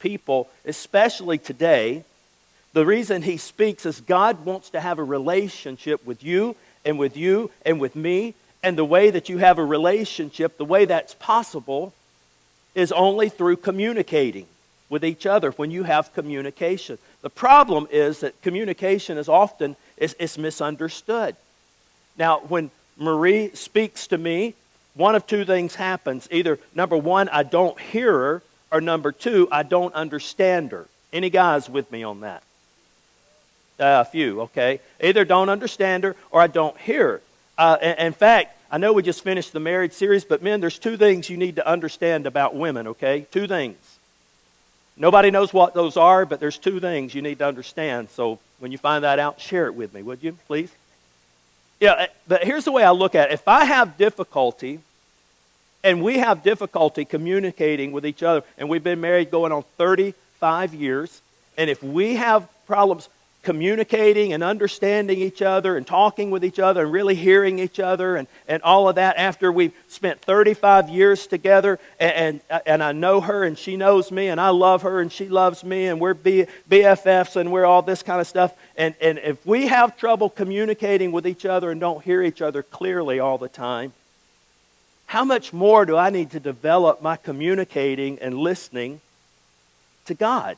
people, especially today, the reason he speaks is God wants to have a relationship with you and with you and with me. And the way that you have a relationship, the way that's possible, is only through communicating with each other when you have communication. The problem is that communication is often is misunderstood. Now, when Marie speaks to me, one of two things happens. Either, number one, I don't hear her, or number two, I don't understand her. Any guys with me on that? A few, okay. Either don't understand her or I don't hear her. In fact, I know we just finished the marriage series, but men, there's two things you need to understand about women, okay? Two things. Nobody knows what those are, but there's two things you need to understand. So when you find that out, share it with me, would you, please? Yeah, but here's the way I look at it. If I have difficulty, and we have difficulty communicating with each other, and we've been married going on 35 years, and if we have problems communicating and understanding each other and talking with each other and really hearing each other and all of that after we've spent 35 years together and I know her and she knows me and I love her and she loves me and we're BFFs and we're all this kind of stuff. And if we have trouble communicating with each other and don't hear each other clearly all the time, how much more do I need to develop my communicating and listening to God?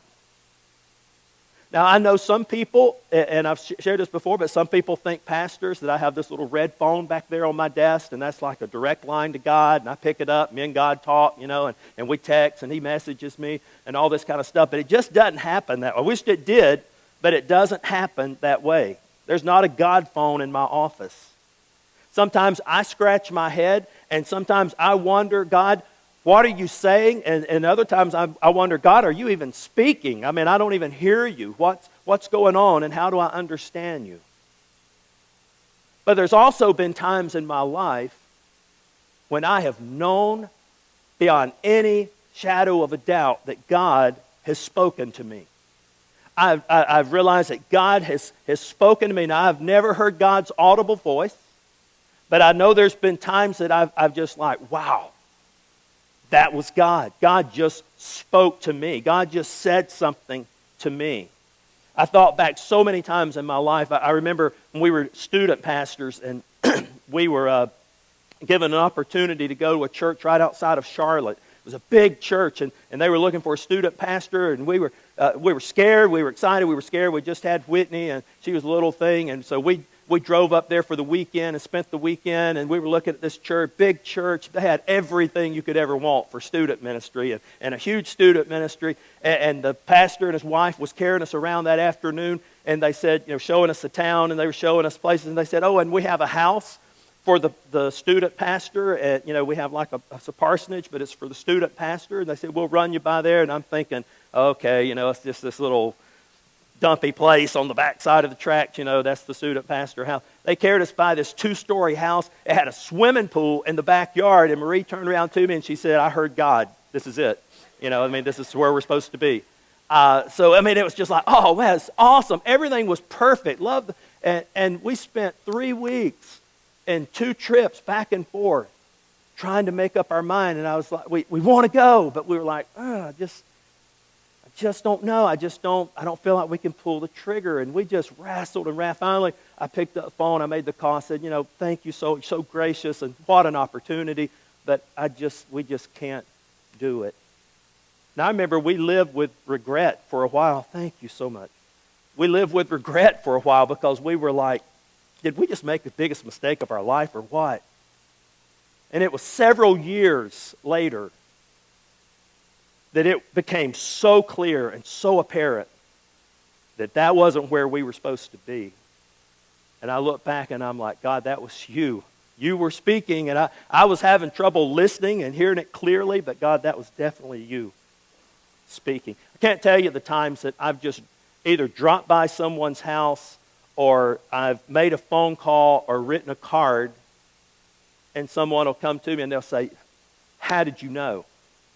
Now, I know some people, and I've shared this before, but some people think, pastors, that I have this little red phone back there on my desk, and that's like a direct line to God, and I pick it up, me and God talk, and we text, and He messages me, and all this kind of stuff. But it just doesn't happen that way. I wish it did, but it doesn't happen that way. There's not a God phone in my office. Sometimes I scratch my head, and sometimes I wonder, God, what are you saying? And other times I wonder, God, are you even speaking? I mean, I don't even hear you. What's going on and how do I understand you? But there's also been times in my life when I have known beyond any shadow of a doubt that God has spoken to me. I've realized that God has spoken to me. Now, I've never heard God's audible voice, but I know there's been times that I've just like, wow. That was God. God just spoke to me. God just said something to me. I thought back so many times in my life. I remember when we were student pastors and we were given an opportunity to go to a church right outside of Charlotte. It was a big church, and they were looking for a student pastor, and we were scared, we were excited, we were scared. We just had Whitney, and she was a little thing, and so we drove up there for the weekend and spent the weekend, and we were looking at this church, big church. They had everything you could ever want for student ministry, and a huge student ministry. And the pastor and his wife was carrying us around that afternoon, and they said, showing us the town, and they were showing us places, and they said, oh, and we have a house for the student pastor. And, we have like a parsonage, but it's for the student pastor. And they said, we'll run you by there. And I'm thinking, okay, it's just this little dumpy place on the backside of the tract, that's the student pastor house. They carried us by this 2-story house. It had a swimming pool in the backyard, and Marie turned around to me and she said, I heard God. This is it. This is where we're supposed to be. It was just like, oh, man, it's awesome. Everything was perfect. And we spent 3 weeks and 2 trips back and forth trying to make up our mind. And I was like, we want to go, but we were like, I just don't know. I don't feel like we can pull the trigger. And we just wrestled and wrestled. Finally, I picked up the phone. I made the call. I said, thank you, so gracious, and what an opportunity. But we just can't do it. Now, I remember we lived with regret for a while. Thank you so much. We lived with regret for a while because we were like, did we just make the biggest mistake of our life or what? And it was several years later that it became so clear and so apparent that wasn't where we were supposed to be. And I look back and I'm like, God, that was you. You were speaking, and I was having trouble listening and hearing it clearly, but God, that was definitely you speaking. I can't tell you the times that I've just either dropped by someone's house or I've made a phone call or written a card, and someone will come to me and they'll say, how did you know?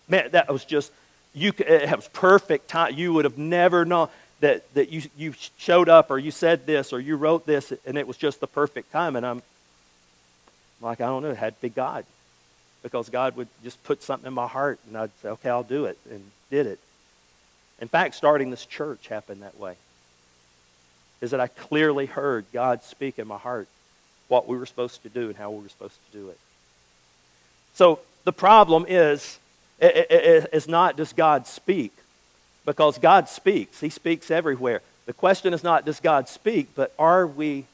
Man, that was just, it was perfect time. You would have never known that you showed up or you said this or you wrote this, and it was just the perfect time. And I'm like, I don't know, it had to be God. Because God would just put something in my heart, and I'd say, okay, I'll do it, and did it. In fact, starting this church happened that way. Is that I clearly heard God speak in my heart what we were supposed to do and how we were supposed to do it. So the problem is not does God speak, because God speaks. He speaks everywhere. The question is not does God speak, but are we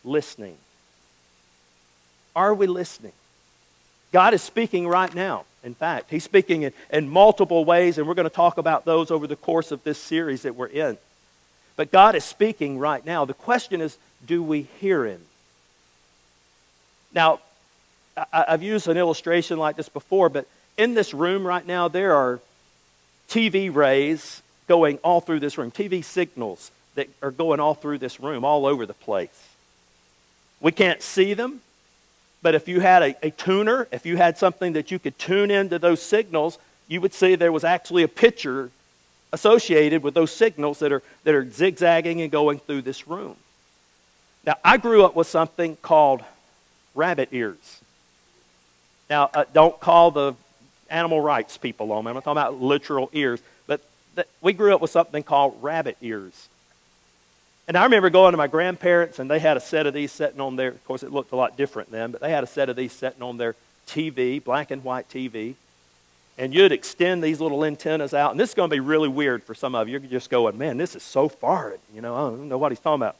listening? Are we listening? God is speaking right now. In fact, He's speaking in multiple ways, and we're going to talk about those over the course of this series that we're in. But God is speaking right now. The question is, do we hear Him? Now, I've used an illustration like this before, but in this room right now, there are TV rays going all through this room, TV signals that are going all through this room, all over the place. We can't see them, but if you had a tuner, if you had something that you could tune into those signals, you would see there was actually a picture associated with those signals that are zigzagging and going through this room. Now, I grew up with something called rabbit ears. Now, don't call the animal rights people on me. I'm not talking about literal ears, but we grew up with something called rabbit ears. And I remember going to my grandparents, and they had a set of these sitting on their, of course it looked a lot different then, but they had a set of these sitting on their TV, black and white TV. And you'd extend these little antennas out. And this is going to be really weird for some of you. You're just going, man, this is so foreign. I don't know what he's talking about.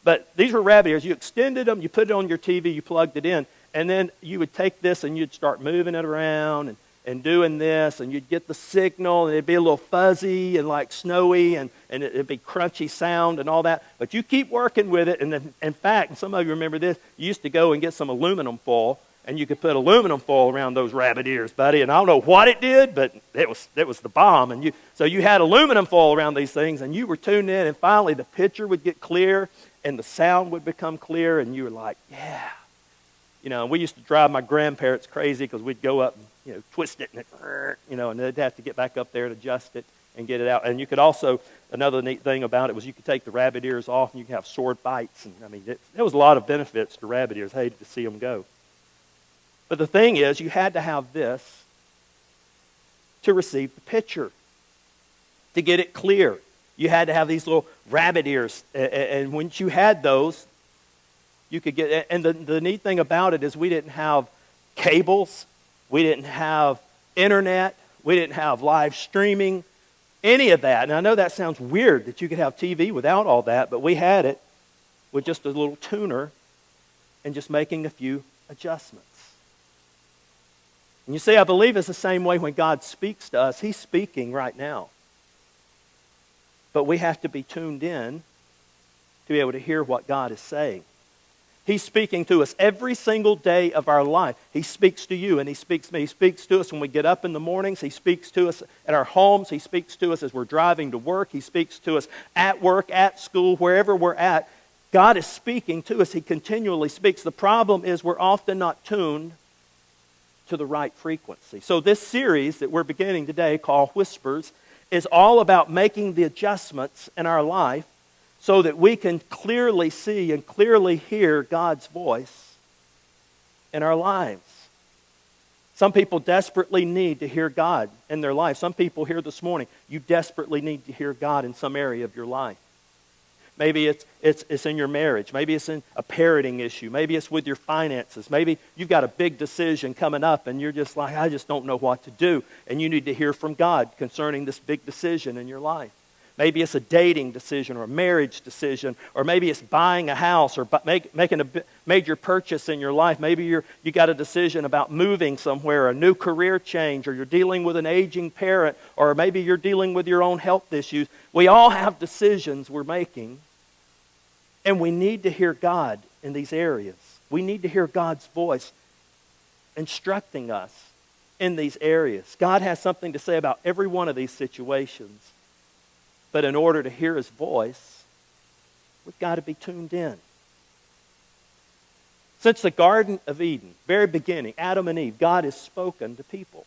But these were rabbit ears. You extended them, you put it on your TV, you plugged it in, and then you would take this and you'd start moving it around and doing this, and you'd get the signal, and it'd be a little fuzzy and like snowy, and it'd be crunchy sound and all that. But you keep working with it, and then, in fact, and some of you remember this, you used to go and get some aluminum foil, and you could put aluminum foil around those rabbit ears, buddy. And I don't know what it did, but it was the bomb. And so you had aluminum foil around these things, and you were tuned in, and finally the picture would get clear, and the sound would become clear, and you were like, yeah. And we used to drive my grandparents crazy because we'd go up and twist it, and and they'd have to get back up there and adjust it and get it out. And you could also, another neat thing about it was you could take the rabbit ears off, and you could have sword bites. And there was a lot of benefits to rabbit ears. I hated to see them go. But the thing is, you had to have this to receive the picture, to get it clear. You had to have these little rabbit ears. And once you had those, you could get... And the neat thing about it is we didn't have cables. We didn't have internet. We didn't have live streaming. Any of that. And I know that sounds weird that you could have TV without all that, but we had it with just a little tuner and just making a few adjustments. And you see, I believe it's the same way when God speaks to us. He's speaking right now. But we have to be tuned in to be able to hear what God is saying. He's speaking to us every single day of our life. He speaks to you and He speaks to me. He speaks to us when we get up in the mornings. He speaks to us at our homes. He speaks to us as we're driving to work. He speaks to us at work, at school, wherever we're at. God is speaking to us. He continually speaks. The problem is we're often not tuned to the right frequency. So this series that we're beginning today, called Whispers, is all about making the adjustments in our life so that we can clearly see and clearly hear God's voice in our lives. Some people desperately need to hear God in their life. Some people here this morning, you desperately need to hear God in some area of your life. Maybe it's in your marriage. Maybe it's in a parenting issue. Maybe it's with your finances. Maybe you've got a big decision coming up and you're just like, I just don't know what to do. And you need to hear from God concerning this big decision in your life. Maybe it's a dating decision or a marriage decision, or maybe it's buying a house or making a major purchase in your life. Maybe you got a decision about moving somewhere, a new career change, or you're dealing with an aging parent, or maybe you're dealing with your own health issues. We all have decisions we're making, and we need to hear God in these areas. We need to hear God's voice instructing us in these areas. God has something to say about every one of these situations. But in order to hear His voice, we've got to be tuned in. Since the Garden of Eden, very beginning, Adam and Eve, God has spoken to people.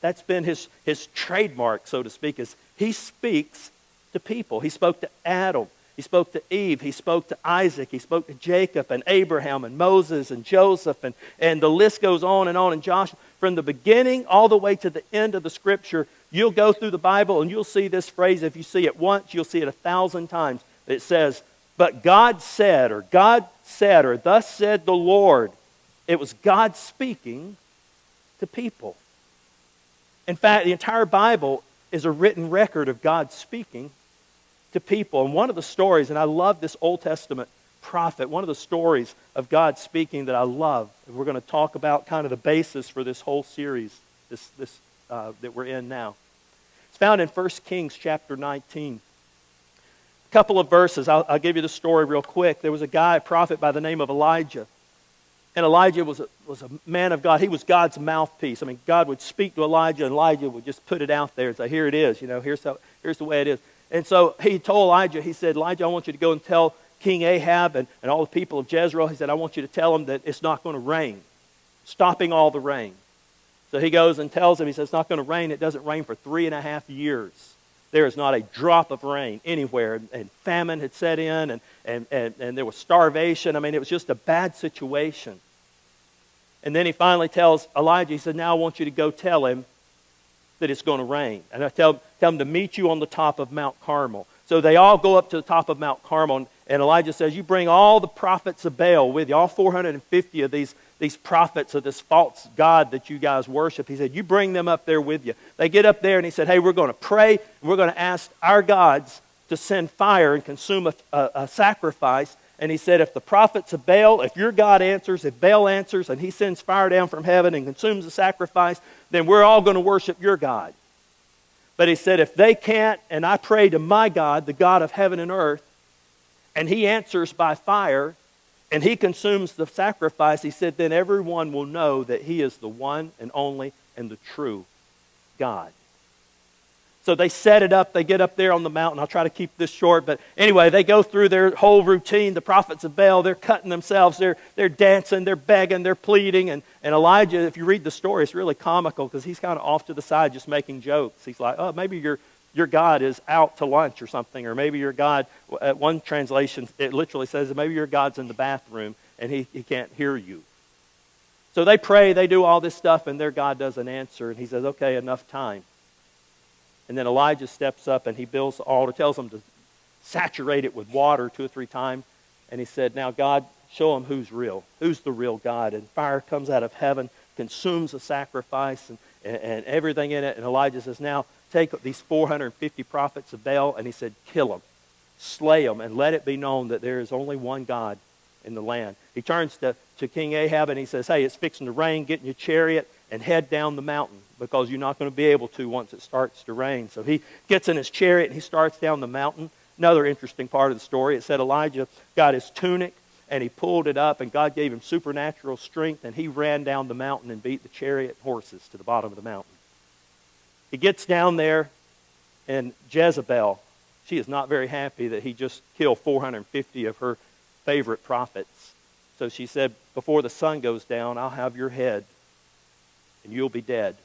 That's been His trademark, so to speak, is He speaks to people. He spoke to Adam. He spoke to Eve. He spoke to Isaac. He spoke to Jacob and Abraham and Moses and Joseph. And the list goes on and on. And Joshua, from the beginning all the way to the end of the Scripture, you'll go through the Bible and you'll see this phrase. If you see it once, you'll see it 1,000 times. It says, but God said, or thus said the Lord. It was God speaking to people. In fact, the entire Bible is a written record of God speaking to people. And one of the stories, and I love this Old Testament prophet, one of the stories of God speaking that I love, and we're going to talk about kind of the basis for this whole series that we're in now. It's found in 1 Kings chapter 19. A couple of verses. I'll give you the story real quick. There was a prophet by the name of Elijah. And Elijah was a man of God. He was God's mouthpiece. I mean, God would speak to Elijah, and Elijah would just put it out there and say, here it is. Here's the way it is. And so he told Elijah, he said, Elijah, I want you to go and tell King Ahab and all the people of Jezreel, he said, I want you to tell them that it's not going to rain, stopping all the rain. So he goes and tells them, he says, it's not going to rain. It doesn't rain for 3.5 years. There is not a drop of rain anywhere. And famine had set in, and there was starvation. I mean, it was just a bad situation. And then he finally tells Elijah, he said, now I want you to go tell him that it's going to rain. And I tell him to meet you on the top of Mount Carmel. So they all go up to the top of Mount Carmel, and Elijah says, you bring all the prophets of Baal with you, all 450 of these prophets of this false god that you guys worship. He said, you bring them up there with you. They get up there, and he said, hey, we're going to pray, and we're going to ask our gods to send fire and consume a sacrifice. And he said, if the prophets of Baal, if your God answers, if Baal answers, and he sends fire down from heaven and consumes the sacrifice, then we're all going to worship your God. But he said, if they can't, and I pray to my God, the God of heaven and earth, and he answers by fire, and he consumes the sacrifice, he said, then everyone will know that he is the one and only and the true God. So they set it up. They get up there on the mountain. I'll try to keep this short. But anyway, they go through their whole routine. The prophets of Baal, they're cutting themselves. They're dancing. They're begging. They're pleading. And Elijah, if you read the story, it's really comical because he's kind of off to the side just making jokes. He's like, oh, maybe your God is out to lunch or something. Or maybe your God, at one translation, it literally says, maybe your God's in the bathroom and he can't hear you. So they pray. They do all this stuff and their God doesn't answer. And he says, okay, enough time. And then Elijah steps up and he builds the altar, tells them to saturate it with water 2 or 3 times. And he said, now God, show them who's real. Who's the real God? And fire comes out of heaven, consumes the sacrifice and everything in it. And Elijah says, now take these 450 prophets of Baal. And he said, kill them, slay them, and let it be known that there is only one God in the land. He turns to King Ahab and he says, hey, it's fixing to rain. Get in your chariot and head down the mountain, because you're not going to be able to once it starts to rain. So he gets in his chariot and he starts down the mountain. Another interesting part of the story, it said Elijah got his tunic and he pulled it up and God gave him supernatural strength and he ran down the mountain and beat the chariot horses to the bottom of the mountain. He gets down there and Jezebel, she is not very happy that he just killed 450 of her favorite prophets. So she said, before the sun goes down, I'll have your head and you'll be dead.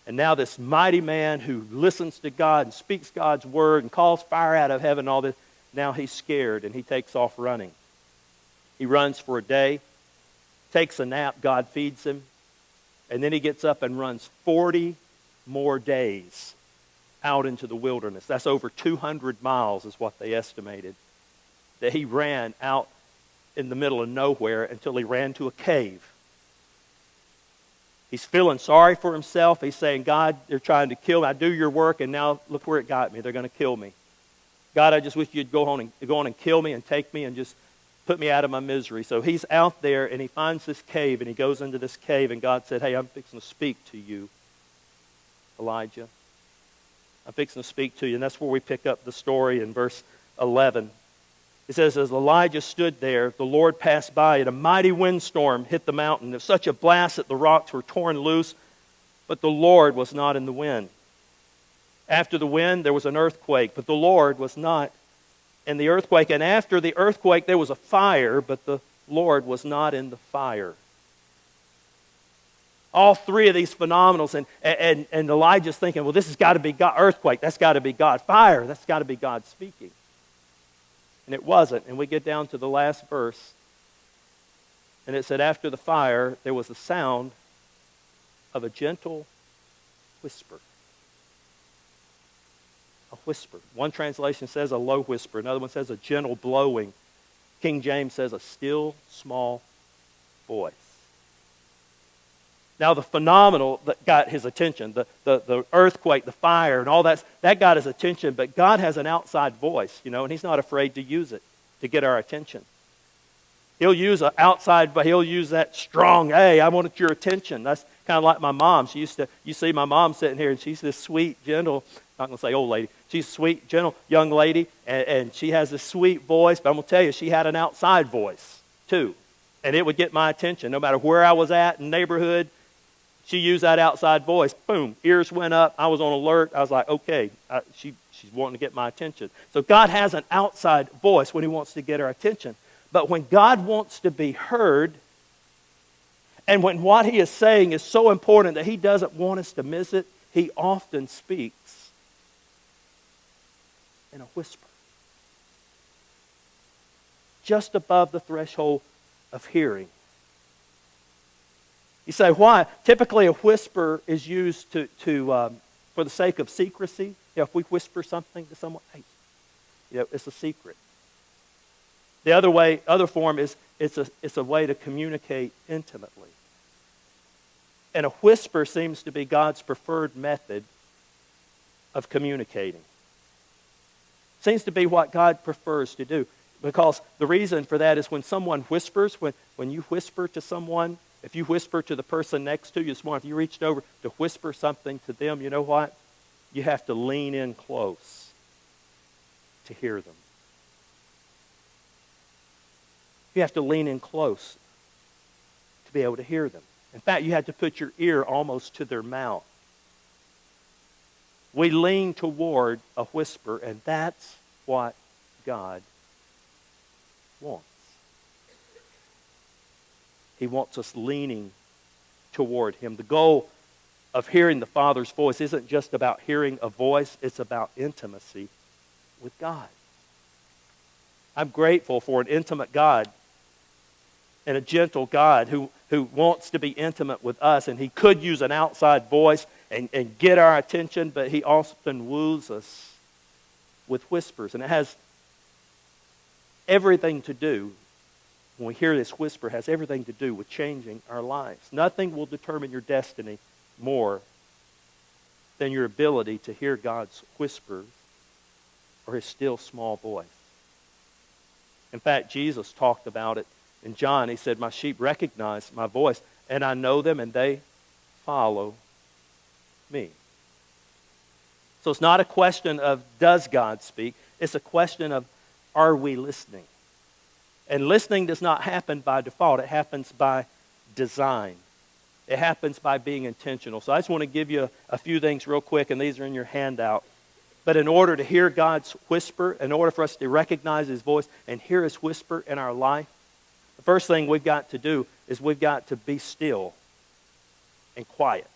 And now this mighty man who listens to God and speaks God's word and calls fire out of heaven and all this, now he's scared and he takes off running. He runs for a day, takes a nap, God feeds him, and then he gets up and runs 40 more days out into the wilderness. That's over 200 miles is what they estimated, that he ran out in the middle of nowhere until he ran to a cave. He's feeling sorry for himself. He's saying, God, they're trying to kill me. I do your work, and now look where it got me. They're going to kill me. God, I just wish you'd go on and kill me and take me and just put me out of my misery. So he's out there, and he finds this cave, and he goes into this cave, and God said, hey, I'm fixing to speak to you, Elijah. I'm fixing to speak to you. And that's where we pick up the story in verse 11. It says, as Elijah stood there, the Lord passed by, and a mighty windstorm hit the mountain. There was such a blast that the rocks were torn loose, but the Lord was not in the wind. After the wind, there was an earthquake, but the Lord was not in the earthquake. And after the earthquake, there was a fire, but the Lord was not in the fire. All three of these phenomenals, and Elijah's thinking, well, this has got to be God. Earthquake, that's got to be God. Fire, that's got to be God speaking. And it wasn't. And we get down to the last verse, and it said, after the fire, there was the sound of a gentle whisper. A whisper. One translation says a low whisper. Another one says a gentle blowing. King James says a still, small voice. Now the phenomenal that got his attention, the earthquake, the fire, and all that got his attention, but God has an outside voice, and he's not afraid to use it to get our attention. He'll use an outside, but he'll use that strong, hey, I wanted your attention. That's kind of like my mom. You see my mom sitting here, and she's this sweet, gentle, not going to say old lady, she's a sweet, gentle young lady, and she has this sweet voice, but I'm going to tell you, she had an outside voice, too. And it would get my attention, no matter where I was at in the neighborhood. She used that outside voice. Boom, ears went up. I was on alert. I was like, okay, she's wanting to get my attention. So God has an outside voice when he wants to get our attention. But when God wants to be heard, and when what he is saying is so important that he doesn't want us to miss it, he often speaks in a whisper. Just above the threshold of hearing. You say, why? Typically a whisper is used for the sake of secrecy. If we whisper something to someone, hey, it's a secret. The other form is it's a way to communicate intimately. And a whisper seems to be God's preferred method of communicating. Seems to be what God prefers to do. Because the reason for that is when someone whispers, when you whisper to someone, if you whisper to the person next to you this morning, if you reached over to whisper something to them, you know what? You have to lean in close to hear them. You have to lean in close to be able to hear them. In fact, you have to put your ear almost to their mouth. We lean toward a whisper, and that's what God wants. He wants us leaning toward him. The goal of hearing the Father's voice isn't just about hearing a voice, it's about intimacy with God. I'm grateful for an intimate God and a gentle God who wants to be intimate with us, and he could use an outside voice and get our attention, but he often woos us with whispers. And it has everything to do, when we hear this whisper, has everything to do with changing our lives. Nothing will determine your destiny more than your ability to hear God's whisper or his still small voice. In fact, Jesus talked about it in John. He said, my sheep recognize my voice, and I know them, and they follow me. So it's not a question of does God speak? It's a question of are we listening? And listening does not happen by default. It happens by design. It happens by being intentional. So I just want to give you a few things real quick, and these are in your handout. But in order to hear God's whisper, in order for us to recognize his voice and hear his whisper in our life, the first thing we've got to do is we've got to be still and quiet.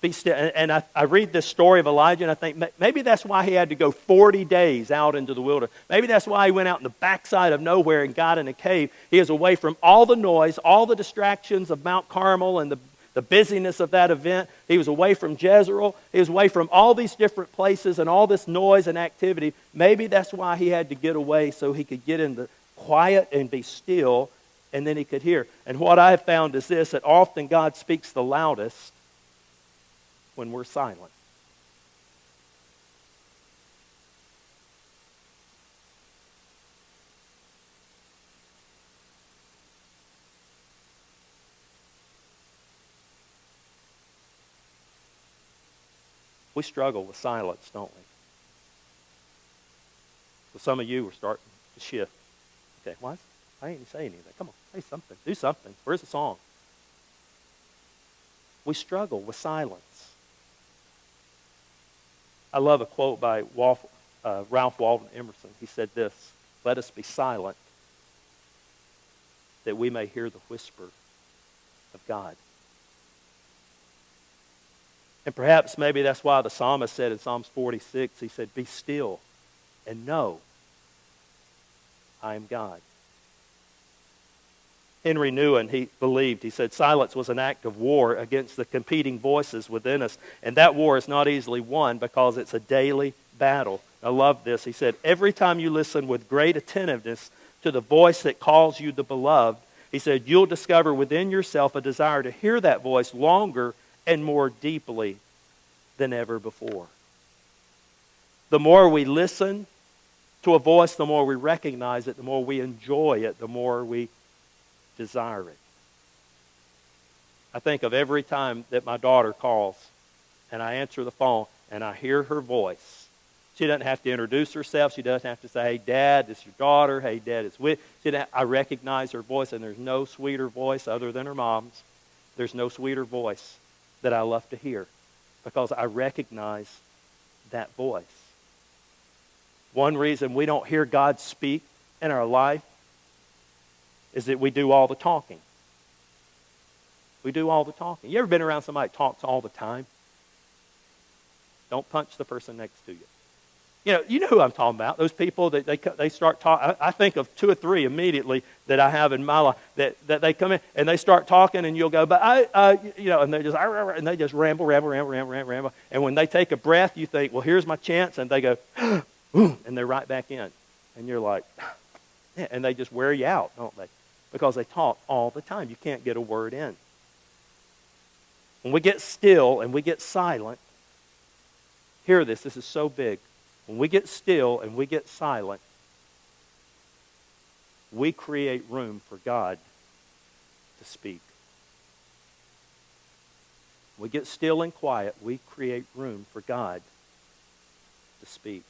Be still. And I read this story of Elijah, and I think maybe that's why he had to go 40 days out into the wilderness. Maybe that's why he went out in the backside of nowhere and got in a cave. He is away from all the noise, all the distractions of Mount Carmel and the busyness of that event. He was away from Jezreel. He was away from all these different places and all this noise and activity. Maybe that's why he had to get away, so he could get in the quiet and be still, and then he could hear. And what I have found is this, that often God speaks the loudest when we're silent. We struggle with silence, don't we? So some of you are starting to shift. Okay, why ain't you saying anything? Come on, say something. Do something. Where's the song? We struggle with silence. I love a quote by Ralph Waldo Emerson. He said this, let us be silent that we may hear the whisper of God. And perhaps maybe that's why the psalmist said in Psalms 46, he said, be still and know I am God. Henry Nouwen, he said, silence was an act of war against the competing voices within us. And that war is not easily won because it's a daily battle. I love this. He said, every time you listen with great attentiveness to the voice that calls you the beloved, he said, you'll discover within yourself a desire to hear that voice longer and more deeply than ever before. The more we listen to a voice, the more we recognize it, the more we enjoy it, the more we desire it. I think of every time that my daughter calls and I answer the phone and I hear her voice. She doesn't have to introduce herself. She doesn't have to say, hey, Dad, this is your daughter. Hey, Dad, it's with. I recognize her voice, and there's no sweeter voice other than her mom's. There's no sweeter voice that I love to hear because I recognize that voice. One reason we don't hear God speak in our life is that we do all the talking. We do all the talking. You ever been around somebody that talks all the time? Don't punch the person next to you. You know who I'm talking about. Those people that they start talking. I think of 2 or 3 immediately that I have in my life that they come in and they start talking, and you'll go, but and they just ramble. And when they take a breath, you think, well, here's my chance, and they go, and they're right back in, and you're like, yeah, and they just wear you out, don't they? Because they talk all the time. You can't get a word in. When we get still and we get silent, hear this. This is so big. When we get still and we get silent, we create room for God to speak. When we get still and quiet, we create room for God to speak.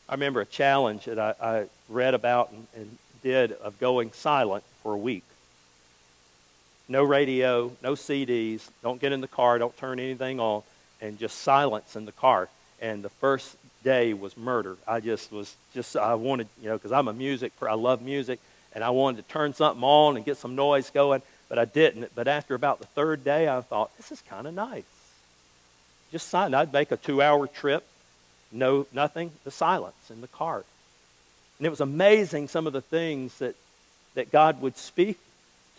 I remember a challenge that I read about and did of going silent for a week. No radio, no CDs, don't get in the car, don't turn anything on, and just silence in the car. And the first day was murder. I wanted, because I'm I love music, and I wanted to turn something on and get some noise going, but I didn't. But after about the 3rd day, I thought, this is kind of nice. Just silent. I'd make a 2-hour trip, nothing, the silence in the car. And it was amazing some of the things that God would speak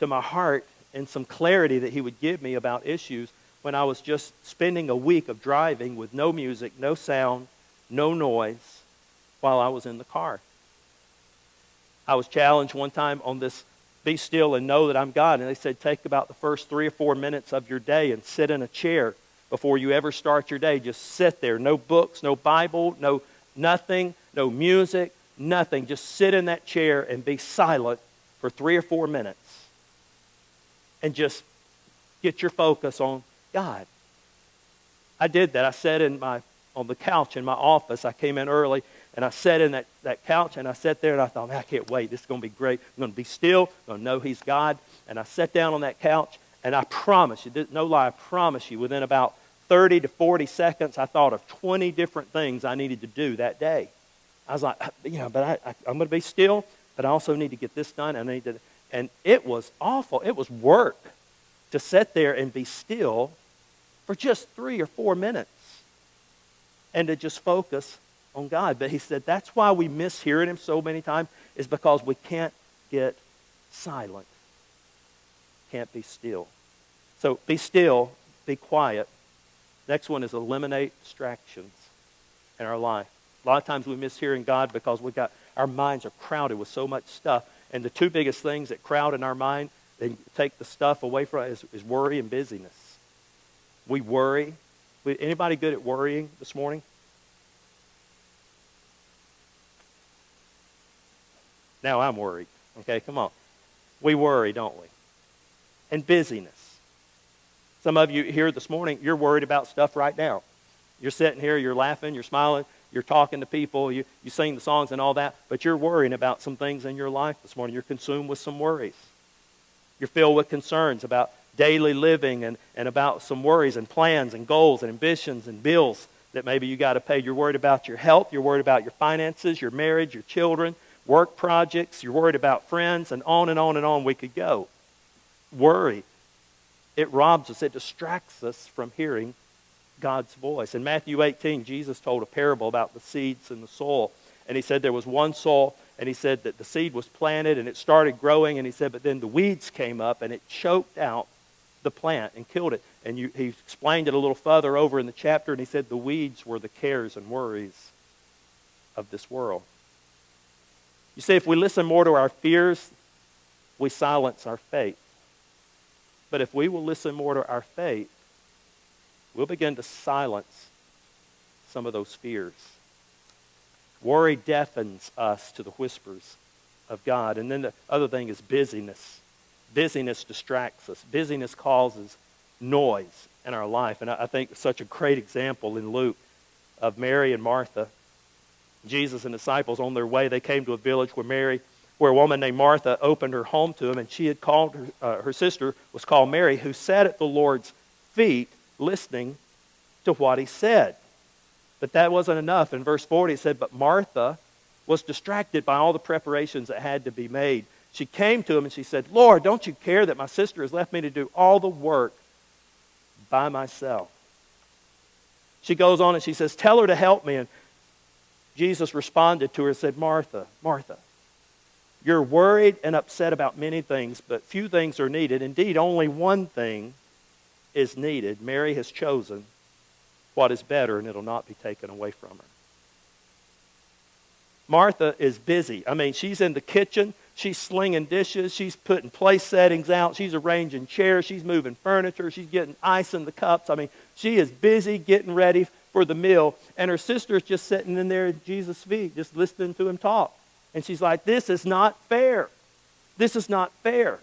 to my heart and some clarity that he would give me about issues when I was just spending a week of driving with no music, no sound, no noise while I was in the car. I was challenged one time on this, be still and know that I'm God. And they said, take about the first 3 or 4 minutes of your day and sit in a chair before you ever start your day. Just sit there. No books, no Bible, no nothing, no music, nothing. Just sit in that chair and be silent for 3 or 4 minutes. And just get your focus on God. I did that. I sat on the couch in my office. I came in early, and I sat in that couch, and I sat there, and I thought, man, I can't wait. This is going to be great. I'm going to be still. I'm going to know he's God. And I sat down on that couch, and I promise you, no lie, I promise you, within about 30 to 40 seconds, I thought of 20 different things I needed to do that day. I was like, but I'm going to be still, but I also need to get this done. And it was awful. It was work to sit there and be still for just 3 or 4 minutes and to just focus on God. But he said that's why we miss hearing him so many times, is because we can't get silent. Can't be still. So be still, be quiet. Next one is eliminate distractions in our life. A lot of times we miss hearing God because our minds are crowded with so much stuff. And the 2 biggest things that crowd in our mind and take the stuff away from us is worry and busyness. We worry. Anybody good at worrying this morning? Now I'm worried. Okay, come on. We worry, don't we? And busyness. Some of you here this morning, you're worried about stuff right now. You're sitting here, you're laughing, you're smiling, you're talking to people, you sing the songs and all that, but you're worrying about some things in your life this morning. You're consumed with some worries. You're filled with concerns about daily living and about some worries and plans and goals and ambitions and bills that maybe you got to pay. You're worried about your health. You're worried about your finances, your marriage, your children, work projects. You're worried about friends, and on and on and on we could go. Worry. It robs us. It distracts us from hearing God's voice. In Matthew 18, Jesus told a parable about the seeds in the soil. And he said there was one soil, and he said that the seed was planted and it started growing, and he said, but then the weeds came up and it choked out the plant and killed it. And he explained it a little further over in the chapter, and he said the weeds were the cares and worries of this world. You see, if we listen more to our fears, we silence our faith. But if we will listen more to our faith, we'll begin to silence some of those fears. Worry deafens us to the whispers of God. And then the other thing is busyness. Busyness distracts us. Busyness causes noise in our life. And I think such a great example in Luke of Mary and Martha. Jesus and the disciples on their way, they came to a village where a woman named Martha opened her home to them, and she had called her sister was called Mary, who sat at the Lord's feet listening to what he said. But that wasn't enough. In verse 40 it said, but Martha was distracted by all the preparations that had to be made. She came to him and she said, Lord, don't you care that my sister has left me to do all the work by myself? She goes on and she says, tell her to help me. And Jesus responded to her and said, Martha, Martha, you're worried and upset about many things, but few things are needed. Indeed, only one thing is needed. Mary has chosen what is better, and it'll not be taken away from her. Martha is busy. I mean, she's in the kitchen. She's slinging dishes. She's putting place settings out. She's arranging chairs. She's moving furniture. She's getting ice in the cups. I mean, she is busy getting ready for the meal. And her sister's just sitting in there at Jesus' feet, just listening to him talk. And she's like, this is not fair. This is not fair.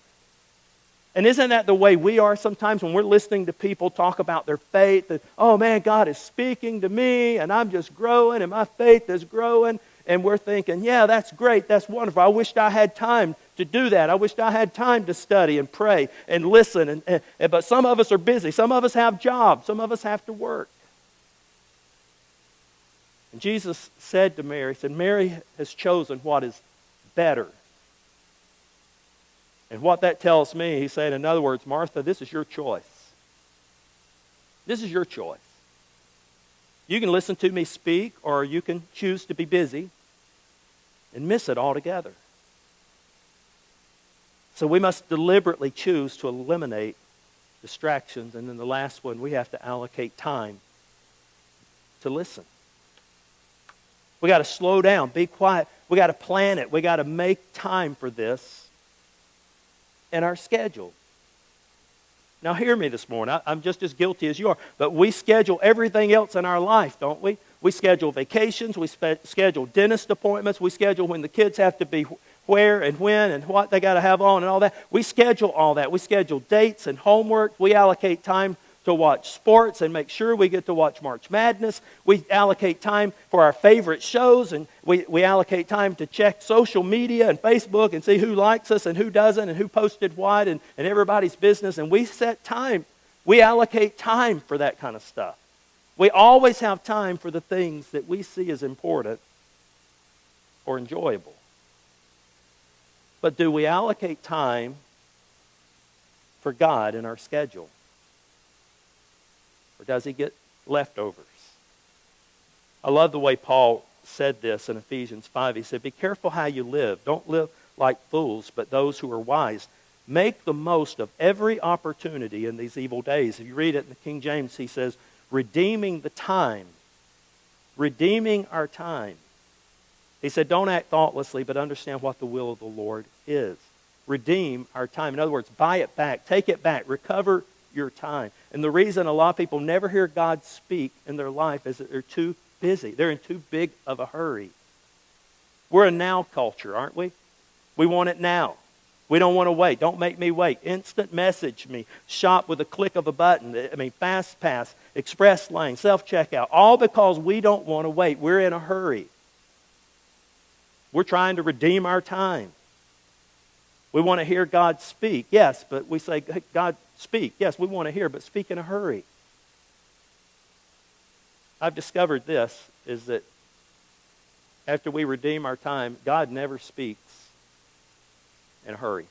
And isn't that the way we are sometimes when we're listening to people talk about their faith? And, oh man, God is speaking to me, and I'm just growing, and my faith is growing. And we're thinking, yeah, that's great, that's wonderful. I wished I had time to do that. I wished I had time to study and pray and listen. But some of us are busy. Some of us have jobs. Some of us have to work. And Jesus said to Mary, Mary has chosen what is better. And what that tells me, he said, in other words, Martha, this is your choice. This is your choice. You can listen to me speak, or you can choose to be busy and miss it altogether. So we must deliberately choose to eliminate distractions. And then the last one, we have to allocate time to listen. We got to slow down, be quiet. We got to plan it. We got to make time for this in our schedule. Now hear me this morning. I'm just as guilty as you are. But we schedule everything else in our life, don't we? We schedule vacations. We schedule dentist appointments. We schedule when the kids have to be where and when and what they got to have on and all that. We schedule all that. We schedule dates and homework. We allocate time to watch sports and make sure we get to watch March Madness. We allocate time for our favorite shows, and we allocate time to check social media and Facebook and see who likes us and who doesn't and who posted what and everybody's business. And we set time. We allocate time for that kind of stuff. We always have time for the things that we see as important or enjoyable. But do we allocate time for God in our schedule? Or does he get leftovers? I love the way Paul said this in Ephesians 5. He said, be careful how you live. Don't live like fools, but those who are wise. Make the most of every opportunity in these evil days. If you read it in the King James, he says, redeeming the time. Redeeming our time. He said, don't act thoughtlessly, but understand what the will of the Lord is. Redeem our time. In other words, buy it back. Take it back. Recover your time. And the reason a lot of people never hear God speak in their life is that they're too busy. They're in too big of a hurry. We're a now culture, aren't we? We want it now. We don't want to wait. Don't make me wait. Instant message me. Shop with a click of a button. Fast pass, express lane, self-checkout. All because we don't want to wait. We're in a hurry. We're trying to redeem our time. We want to hear God speak. Yes, but we say, God, speak. Yes, we want to hear, but speak in a hurry. I've discovered this, is that after we redeem our time, God never speaks in a hurry.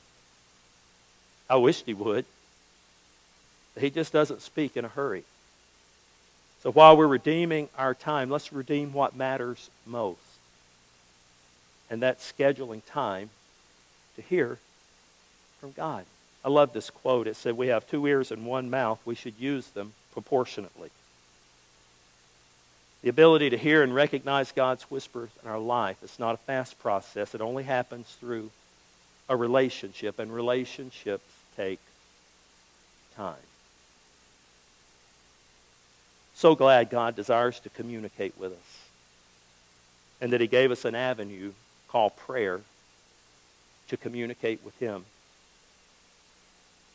I wished he would. He just doesn't speak in a hurry. So while we're redeeming our time, let's redeem what matters most. And that's scheduling time to hear from God. I love this quote. It said, "We have 2 ears and 1 mouth. We should use them proportionately." The ability to hear and recognize God's whispers in our life is not a fast process. It only happens through a relationship, and relationships take time. So glad God desires to communicate with us, and that He gave us an avenue called prayer to communicate with Him.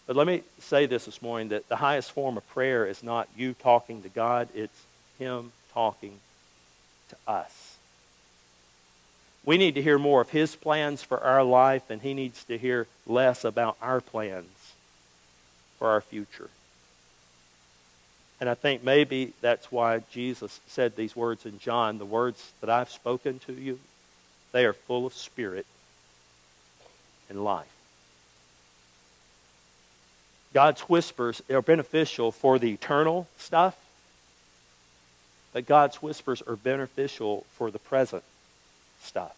But let me say this morning, that the highest form of prayer is not you talking to God, it's Him talking to us. We need to hear more of His plans for our life, and He needs to hear less about our plans for our future. And I think maybe that's why Jesus said these words in John, "The words that I've spoken to you, they are full of spirit and life." God's whispers are beneficial for the eternal stuff, but God's whispers are beneficial for the present stuff.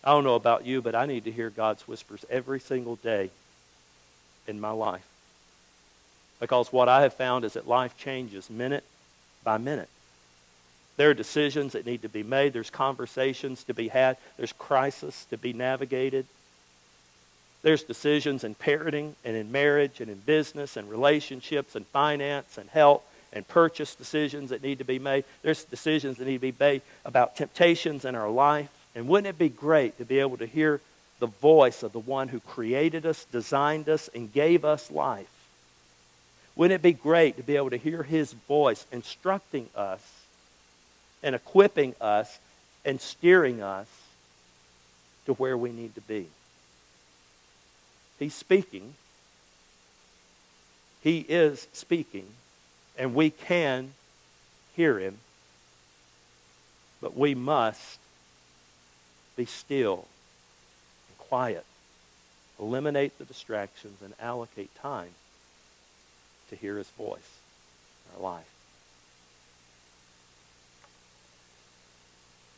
I don't know about you, but I need to hear God's whispers every single day in my life. Because what I have found is that life changes minute by minute. There are decisions that need to be made. There's conversations to be had. There's crisis to be navigated. There's decisions in parenting and in marriage and in business and relationships and finance and health and purchase decisions that need to be made. There's decisions that need to be made about temptations in our life. And wouldn't it be great to be able to hear the voice of the one who created us, designed us, and gave us life? Wouldn't it be great to be able to hear His voice instructing us and equipping us and steering us to where we need to be? He's speaking. He is speaking, and we can hear Him, but we must be still and quiet, eliminate the distractions, and allocate time to hear His voice in our life.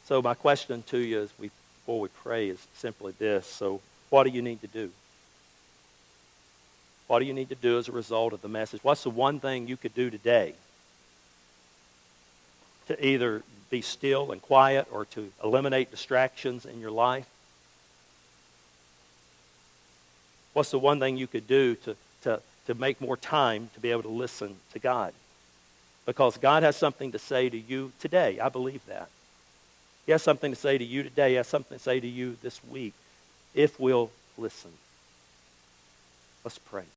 So my question to you before we pray is simply this. So what do you need to do? What do you need to do as a result of the message? What's the one thing you could do today to either be still and quiet or to eliminate distractions in your life? What's the one thing you could do to make more time to be able to listen to God? Because God has something to say to you today. I believe that. He has something to say to you today. He has something to say to you this week, if we'll listen. Let's pray.